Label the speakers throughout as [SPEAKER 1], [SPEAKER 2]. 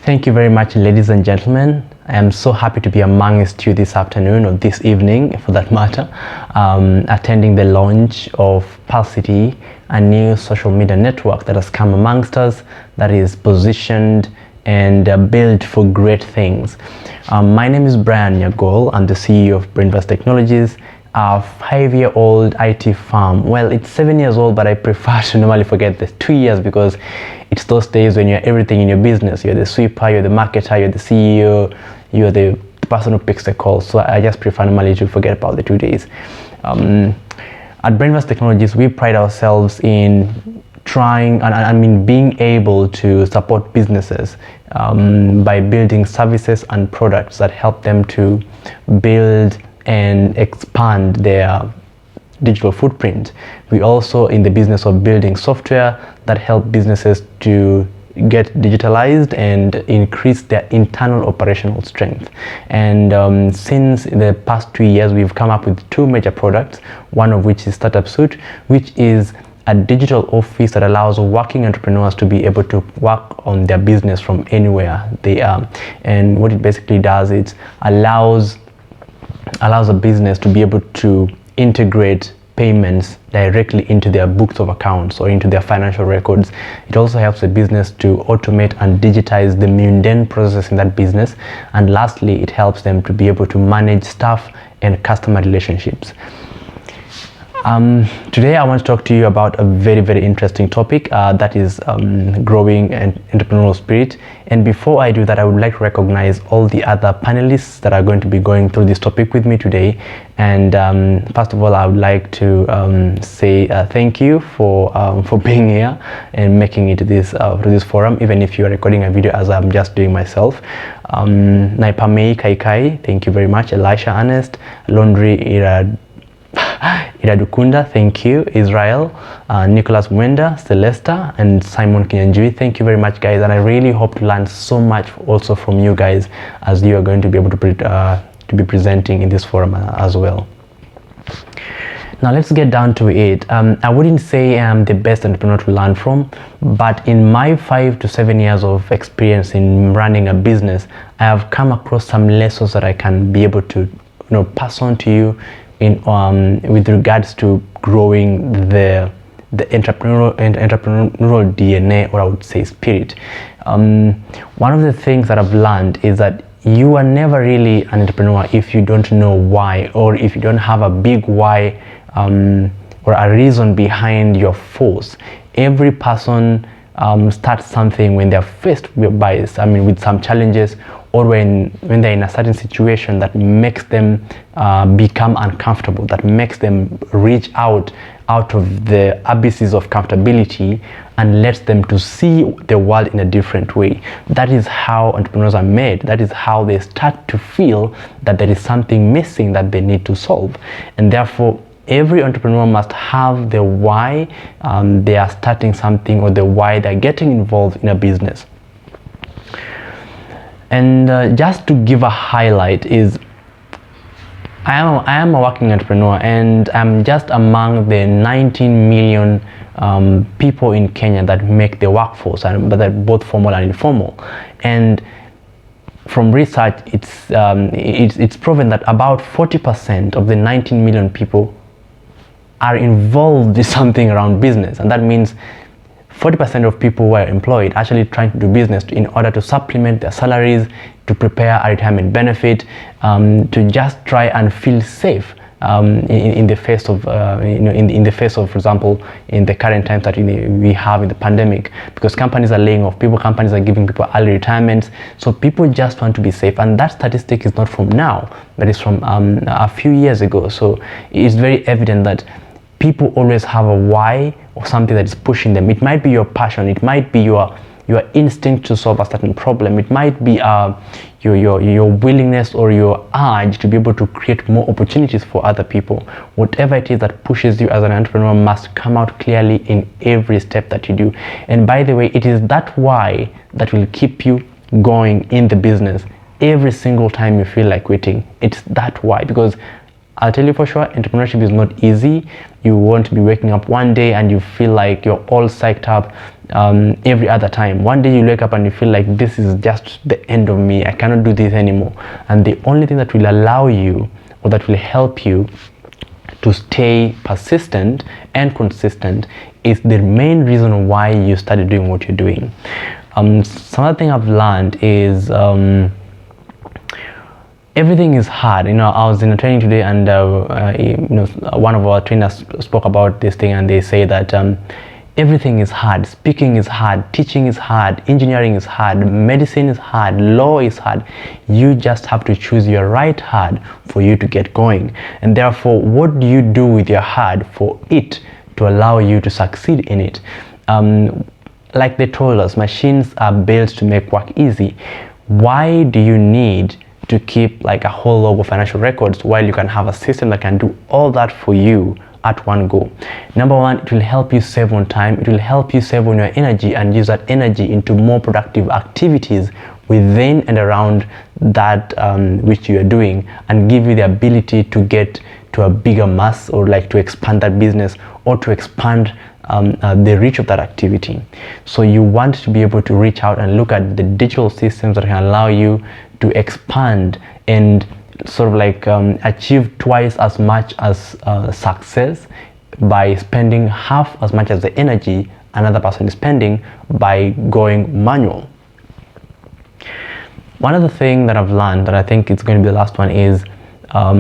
[SPEAKER 1] Thank you very much, ladies and gentlemen. I am so happy to be amongst you this afternoon, or this evening for that matter, attending the launch of Pulse City, a new social media network that has come amongst us, that is positioned and built for great things. My name is Nyagol. I'm the CEO of Brainverse Technologies, a 5-year-old IT firm. Well, it's 7 years old, but I prefer to normally forget the 2 years because it's those days when you're everything in your business. You're the sweeper, you're the marketer, you're the CEO, you're the person who picks the calls. So I just prefer normally to forget about the 2 days. At Brainverse Technologies, we pride ourselves in trying and being able to support businesses by building services and products that help them to build and expand their digital footprint. We also in the business of building software that help businesses to get digitalized and increase their internal operational strength. And since the past 2 years, we've come up with 2 major products, one of which is Startup Suite, which is a digital office that allows working entrepreneurs to be able to work on their business from anywhere they are. And what it basically does is allows a business to be able to integrate payments directly into their books of accounts or into their financial records. It also helps the business to automate and digitize the mundane processes in that business. And lastly, it helps them to be able to manage staff and customer relationships. Today I want to talk to you about a very, very interesting topic that is growing and entrepreneurial spirit. And before I do that, I would like to recognize all the other panelists that are going to be going through this topic with me today. And first of all, I would like to say thank you for being here and making it to this forum, even if you are recording a video as I'm just doing myself. Naipamei Kaikai, thank you very much. Elisha Ernest, Laundry Iradukunda, thank you. Israel, Nicholas Mwenda, Celesta, and Simon Kinyanjui, thank you very much, guys. And I really hope to learn so much also from you guys as you are going to be able to be presenting in this forum as well. Now let's get down to it. I wouldn't say I'm the best entrepreneur to learn from, but in my 5 to 7 years of experience in running a business, I have come across some lessons that I can be able to pass on to you in with regards to growing the entrepreneurial DNA, or I would say spirit. One of the things that I've learned is that you are never really an entrepreneur if you don't know why, or if you don't have a big why or a reason behind your force. Every person starts something when they're faced with some challenges, or when they're in a certain situation that makes them become uncomfortable, that makes them reach out of the abysses of comfortability and lets them to see the world in a different way. That is how entrepreneurs are made. That is how they start to feel that there is something missing that they need to solve. And therefore, every entrepreneur must have the why they are starting something, or the why they're getting involved in a business. And just to give a highlight is, I am a working entrepreneur, and I'm just among the 19 million people in Kenya that make the workforce, but they're both formal and informal. And from research, it's proven that about 40% of the 19 million people are involved in something around business, and that means 40% of people who are employed actually trying to do business in order to supplement their salaries, to prepare a retirement benefit, to just try and feel safe in the face of, in the face of, for example, in the current times that we have in the pandemic, because companies are laying off people, companies are giving people early retirements, so people just want to be safe. And that statistic is not from now, but it's from a few years ago. So it's very evident that people always have a why, or something that is pushing them. It might be your passion, it might be your instinct to solve a certain problem, it might be your willingness or your urge to be able to create more opportunities for other people. Whatever it is that pushes you as an entrepreneur must come out clearly in every step that you do. And by the way, it is that why that will keep you going in the business every single time you feel like quitting. It's that why, because I'll tell you for sure, entrepreneurship is not easy. You won't be waking up one day and you feel like you're all psyched up every other time. One day you wake up and you feel like this is just the end of me. I cannot do this anymore. And the only thing that will allow you, or that will help you to stay persistent and consistent, is the main reason why you started doing what you're doing. Some other thing I've learned is everything is hard. I was in a training today, and one of our trainers spoke about this thing, and they say that everything is hard. Speaking is hard, teaching is hard, engineering is hard, medicine is hard, law is hard. You just have to choose your right hard for you to get going. And therefore, what do you do with your hard for it to allow you to succeed in it? Like they told us, machines are built to make work easy. Why do you need to keep like a whole log of financial records while you can have a system that can do all that for you at one go? Number one, it will help you save on time. It will help you save on your energy and use that energy into more productive activities within and around that which you are doing, and give you the ability to get to a bigger mass, or like to expand that business, or to expand the reach of that activity. So you want to be able to reach out and look at the digital systems that can allow you to expand and sort of like achieve twice as much as success by spending half as much as the energy another person is spending by going manual. One other thing that I've learned that I think it's going to be the last one is not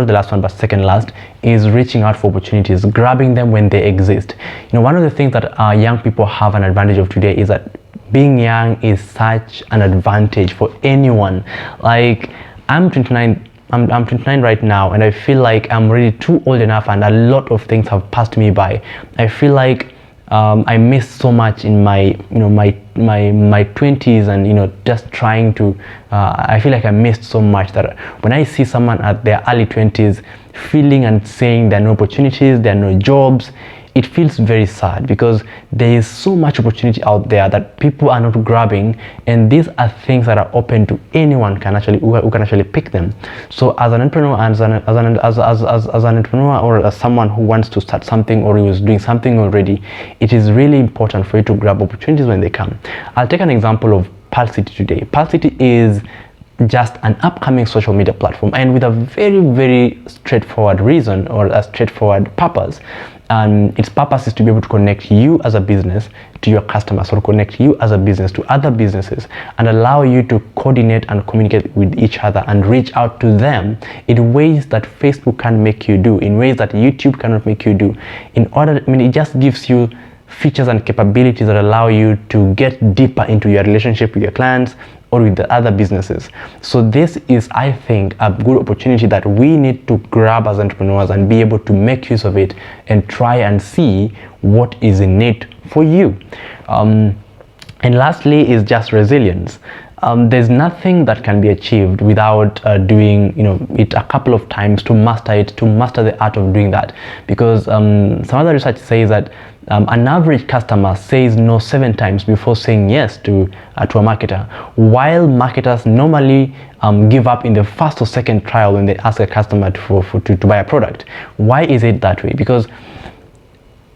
[SPEAKER 1] the last one, but second last, is reaching out for opportunities, grabbing them when they exist. One of the things that young people have an advantage of today is that being young is such an advantage for anyone. Like, I'm 29. I'm 29 right now, and I feel like I'm really too old enough, and a lot of things have passed me by. I feel like I missed so much in my my 20s, and just trying to I feel like I missed so much that when I see someone at their early 20s feeling and saying there are no opportunities, there are no jobs, it feels very sad, because there is so much opportunity out there that people are not grabbing, and these are things that are open to anyone who can actually pick them. So as an entrepreneur, as an entrepreneur, or as someone who wants to start something, or who is doing something already, it is really important for you to grab opportunities when they come. I'll take an example of Pulse City today. Pulse City is just an upcoming social media platform, and with a very, very straightforward reason, or a straightforward purpose. And its purpose is to be able to connect you as a business to your customers, or connect you as a business to other businesses, and allow you to coordinate and communicate with each other and reach out to them in ways that Facebook can't make you do, in ways that YouTube cannot make you do. It just gives you features and capabilities that allow you to get deeper into your relationship with your clients or with the other businesses. So this is, I think, a good opportunity that we need to grab as entrepreneurs and be able to make use of it and try and see what is in it for you. And lastly is just resilience. There's nothing that can be achieved without doing it a couple of times to master the art of doing that. Because some other research says that an average customer says no 7 times before saying yes to a marketer, while marketers normally give up in the first or second trial when they ask a customer to buy a product. Why is it that way? Because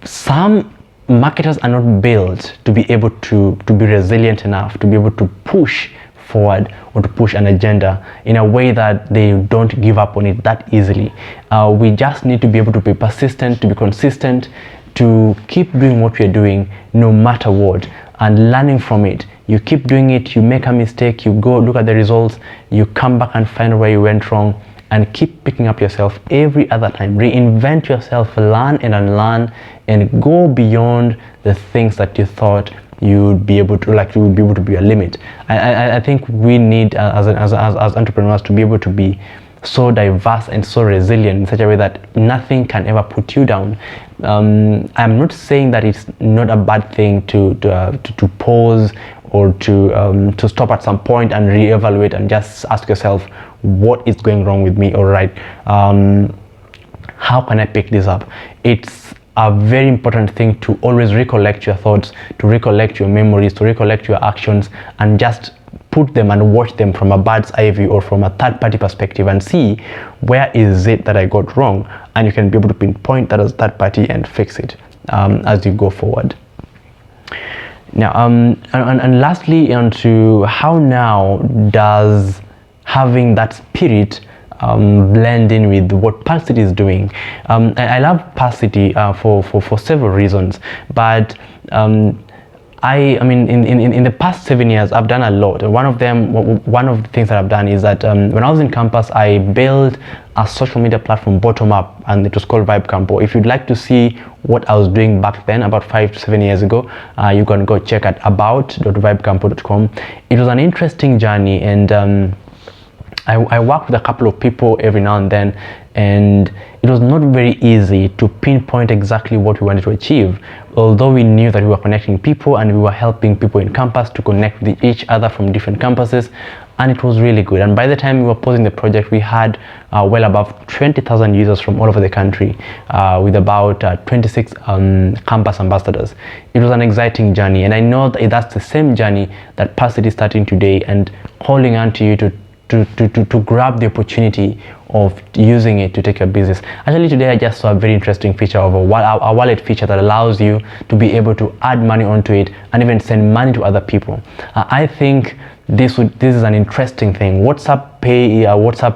[SPEAKER 1] some marketers are not built to be able to be resilient enough to be able to push forward or to push an agenda in a way that they don't give up on it that easily. We just need to be able to be persistent, to be consistent, to keep doing what we're doing no matter what, and learning from it. You keep doing it, you make a mistake, you go look at the results, you come back and find where you went wrong, and keep picking up yourself every other time. Reinvent yourself, learn and unlearn, and go beyond the things that you thought you would be able to be a limit. I think we need as entrepreneurs to be able to be so diverse and so resilient in such a way that nothing can ever put you down. I'm not saying that it's not a bad thing to pause or to stop at some point and reevaluate and just ask yourself, what is going wrong with me? All right, how can I pick this up? It's a very important thing to always recollect your thoughts, to recollect your memories, to recollect your actions, and just put them and watch them from a bird's eye view or from a third-party perspective and see where is it that I got wrong, and you can be able to pinpoint that as third party and fix it as you go forward. Now, and lastly, onto how now does having that spirit blend in with what Pulsity is doing. I love Pulsity for several reasons, but I mean, in the past 7 years, I've done a lot. One of the things that I've done is that when I was in campus, I built a social media platform bottom up, and it was called Vibe Campo. If you'd like to see what I was doing back then, about 5 to 7 years ago, you can go check at about.vibecampo.com. It was an interesting journey, and I worked with a couple of people every now and then, and it was not very easy to pinpoint exactly what we wanted to achieve, although we knew that we were connecting people and we were helping people in campus to connect with each other from different campuses, and it was really good. And by the time we were posting the project, we had well above 20,000 users from all over the country, with about 26 campus ambassadors. It was an exciting journey, and I know that that's the same journey that Pulsity is starting today, and calling on to you to grab the opportunity of using it to take your business. Actually, today I just saw a very interesting feature of a wallet feature that allows you to be able to add money onto it and even send money to other people. I think this is an interesting thing. WhatsApp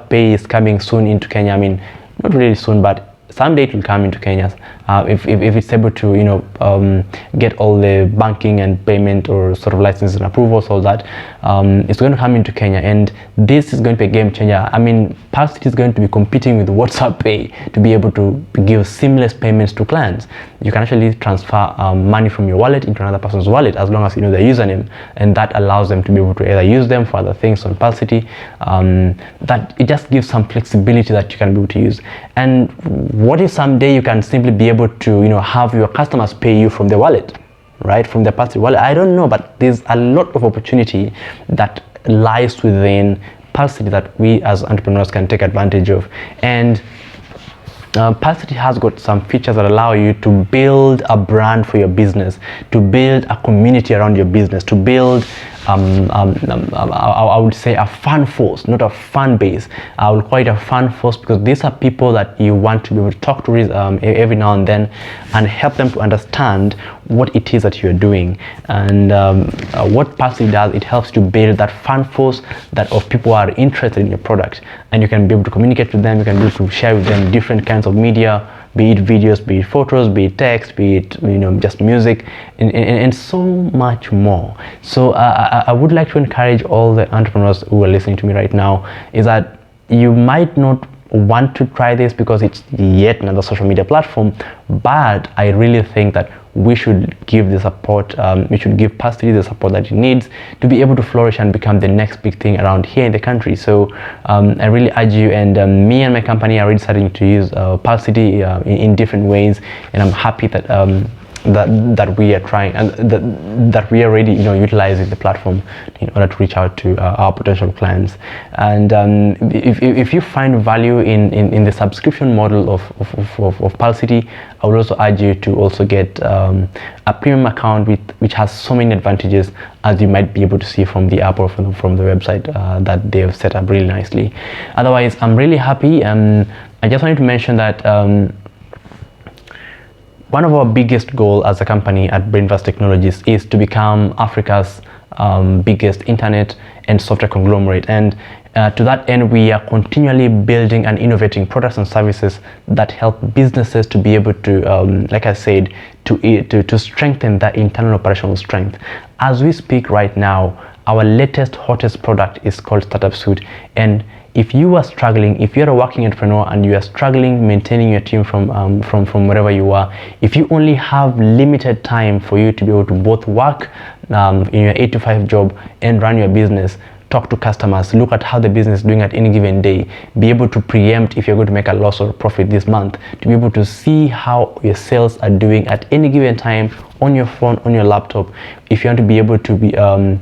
[SPEAKER 1] Pay is coming soon into Kenya. I mean, not really soon, but someday it will come into Kenya if it's able to get all the banking and payment or sort of licenses and approvals, all that. It's going to come into Kenya, and this is going to be a game changer. I mean, Pulsity is going to be competing with WhatsApp Pay to be able to give seamless payments to clients. You can actually transfer money from your wallet into another person's wallet as long as you know their username, and that allows them to be able to either use them for other things on Pulsity. That it just gives some flexibility that you can be able to use. And what if someday you can simply be able to have your customers pay you from the wallet, right, from the Pulsity wallet? I don't know, but there's a lot of opportunity that lies within Pulsity that we as entrepreneurs can take advantage of. And Pulsity has got some features that allow you to build a brand for your business, to build a community around your business, to build I would say a fan force, not a fan base. I will call it a fan force because these are people that you want to be able to talk to every now and then and help them to understand what it is that you're doing. And what Pulsity does, it helps to build that fan force that of people who are interested in your product, and you can be able to communicate with them, you can be able to share with them different kinds of media, be it videos, be it photos, be it text, be it just music, and so much more. So I would like to encourage all the entrepreneurs who are listening to me right now, is that you might not want to try this because it's yet another social media platform, but I really think that we should give the support, we should give Pulsity the support that it needs to be able to flourish and become the next big thing around here in the country. So I really urge you, and me and my company are really starting to use Pulsity in different ways, and I'm happy that that we are trying, and that we are already utilizing the platform in order to reach out to our potential clients. And if you find value in the subscription model of Pulsity, I would also urge you to also get a premium account which has so many advantages, as you might be able to see from the app or from the website that they have set up really nicely. Otherwise, I'm really happy. I just wanted to mention that one of our biggest goals as a company at Brainverse Technologies is to become Africa's biggest internet and software conglomerate. And to that end, we are continually building and innovating products and services that help businesses to be able to, like I said, to strengthen that internal operational strength. As we speak right now, our latest, hottest product is called Startup Suite. And if you are struggling, if you're a working entrepreneur and you are struggling maintaining your team from wherever you are, if you only have limited time for you to be able to both work in your 8 to 5 job and run your business, talk to customers, look at how the business is doing at any given day, be able to preempt if you're going to make a loss or a profit this month, to be able to see how your sales are doing at any given time on your phone, on your laptop, if you want to be able to be to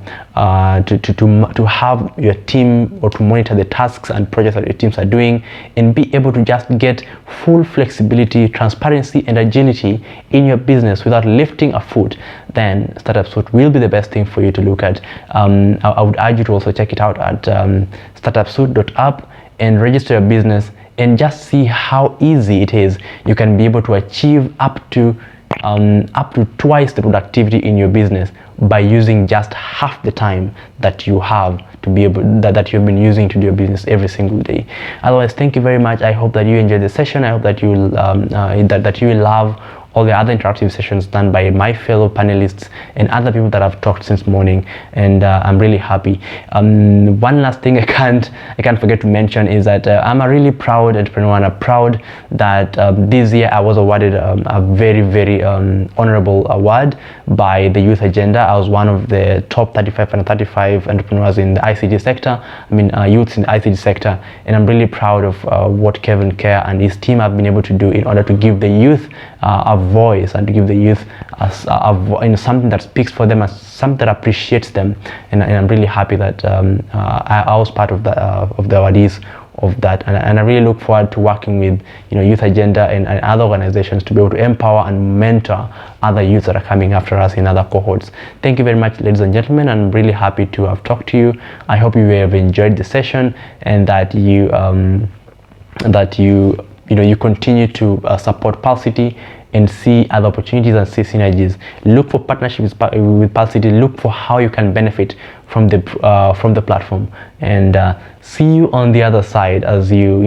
[SPEAKER 1] have your team, or to monitor the tasks and projects that your teams are doing, and be able to just get full flexibility, transparency, and agility in your business without lifting a foot, then Startup Suite will be the best thing for you to look at. I would urge you to also check it out at startupsuite.app and register your business, and just see how easy it is. You can be able to achieve up to twice the productivity in your business by using just half the time that you have to be able that you've been using to do your business every single day. Otherwise, thank you very much. I hope that you enjoyed the session. I hope that you will that you will love all the other interactive sessions done by my fellow panelists and other people that I've talked since morning, and I'm really happy. One last thing I can't forget to mention is that I'm a really proud entrepreneur, and I'm proud that this year I was awarded a very honorable award by the Youth Agenda. I was one of the top 35 and 35 entrepreneurs in the ICT sector. I mean, youths in the ICT sector, and I'm really proud of what Kevin Kerr and his team have been able to do in order to give the youth a voice, and to give the youth something that speaks for them, something that appreciates them, and I'm really happy that I was part of the awardees of that, and I really look forward to working with Youth Agenda and other organizations to be able to empower and mentor other youths that are coming after us in other cohorts. Thank you very much, ladies and gentlemen. I'm really happy to have talked to you. I hope you have enjoyed the session, and that you you continue to support Pulse City and see other opportunities and see synergies. Look for partnerships with Pulse City. Look for how you can benefit from the platform, and see you on the other side as you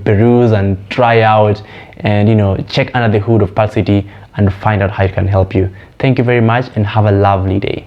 [SPEAKER 1] peruse and try out and check under the hood of Pulse City and find out how it can help you. Thank you very much, and have a lovely day.